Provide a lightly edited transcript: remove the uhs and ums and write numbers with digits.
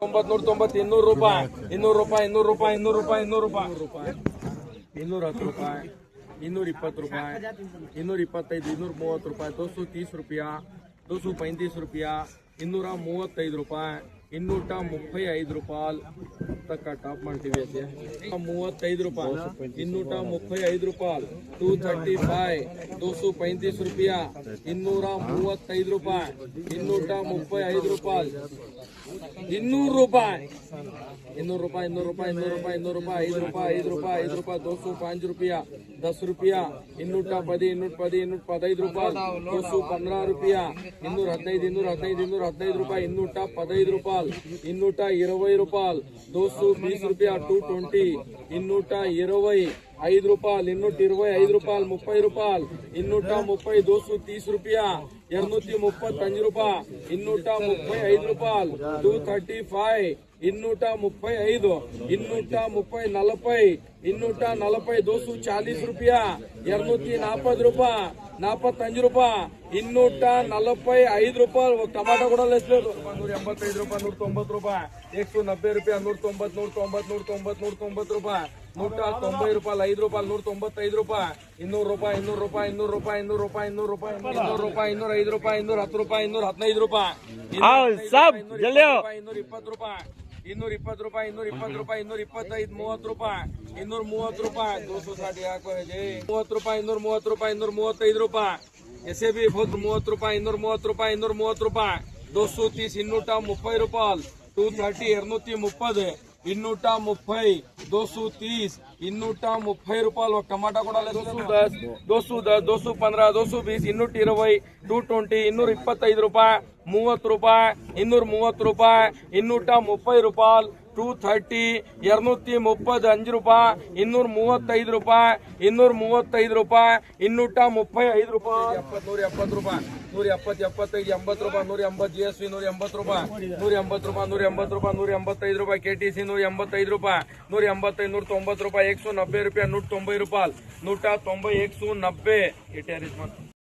190 200 ರೂಪಾಯಿ 200 ರೂಪಾಯಿ 200 ರೂಪಾಯಿ 200 ರೂಪಾಯಿ 200 ರೂಪಾಯಿ 210 ರೂಪಾಯಿ 220 ರೂಪಾಯಿ 225 230 ರೂಪಾಯಿ 230 ರೂಪಾಯಿ 235 ರೂಪಾಯಿ 235 ರೂಪಾಯಿ 235 ರೂಪಾಯಿ ತಕ್ಕ ಟಾಪ್ ಮಾಡ್ತೀವಿ 35 ರೂಪಾಯಿ 235 ರೂಪಾಯಿ 235 235 ರೂಪಾಯಿ 235 ರೂಪಾಯಿ 235 ರೂಪಾಯಿ 200 ರೂಪಾಯಿ 200 ರೂಪಾಯಿ 200 ರೂಪಾಯಿ 200 ರೂಪಾಯಿ 200 ರೂಪಾಯಿ 5 ರೂಪಾಯಿ 5 ರೂಪಾಯಿ 5 ರೂಪಾಯಿ 205 ರೂಪಾಯಿ 10 ರೂಪಾಯಿ 210 215 ರೂಪಾಯಿ 215 ರೂಪಾಯಿ 215 215 ರೂಪಾಯಿ 215 ರೂಪಾಯಿ 220 ರೂಪಾಯಿ 220 ರೂಪಾಯಿ 220 220 5 ರೂಪಾಯಿ 225 ರೂಪಾಯಿ 30 ರೂಪಾಯಿ 230 230 ರೂಪಾಯಿ 235 ರೂಪಾಯಿ 235 ರೂಪಾಯಿ 235 235 230 240 240 ರೂಪಾಯಿ 240 ರೂಪಾಯಿ 45 ರೂಪಾಯಿ 245 ರೂಪಾಯಿ ಟಮಾಟೋ ಕೂಡ ಲೆಸ್ಬೇಕು 185 ರೂಪಾಯಿ 190 ರೂಪಾಯಿ 190 ರೂಪಾಯಿ 190 190 ರೂಪಾಯಿ 190 ರೂಪಾಯಿ 5 ರೂಪಾಯಿ 195 ರೂಪಾಯಿ 200 ರೂಪಾಯಿ 200 ರೂಪಾಯಿ 200 ರೂಪಾಯಿ 200 ರೂಪಾಯಿ 200 ರೂಪಾಯಿ 200 ರೂಪಾಯಿ 205 ರೂಪಾಯಿ 210 ರೂಪಾಯಿ 215 ರೂಪಾಯಿ 220 ರೂಪಾಯಿ 220 ರೂಪಾಯಿ 220 ರೂಪಾಯಿ 225 30 ರೂಪಾಯಿ 230 ರೂಪಾಯಿ 260 ಹಾಕೋ 30 ರೂಪಾಯಿ 230 ರೂಪಾಯಿ 235 ರೂಪಾಯಿ ಎಸೆ ಬಿ 30 ರೂಪಾಯಿ 230 ರೂಪಾಯಿ 230 ರೂಪಾಯಿ 230 230 ರೂಪಾಯಿ 230 230 230 230 ರೂಪಾಯಿ ಟಮಾಟಾ ಕೂಡ 210 215 220 220 225 ರೂಪಾಯಿ 30 ರೂಪಾಯಿ 230 ರೂಪಾಯಿ 230 ರೂಪಾಯಿ 230 235 ರೂಪಾಯಿ 235 ರೂಪಾಯಿ 235 ರೂಪಾಯಿ 235 ರೂಪಾಯಿ 170 ರೂಪಾಯಿ 170 75 80 ರೂಪಾಯಿ 180 GSV 180 ರೂಪಾಯಿ 180 ರೂಪಾಯಿ 180 ರೂಪಾಯಿ 185 ರೂಪಾಯಿ KTC 185 ರೂಪಾಯಿ 185 190 ರೂಪಾಯಿ 190 ರೂಪಾಯಿ 190 ರೂಪಾಯಿ 190 190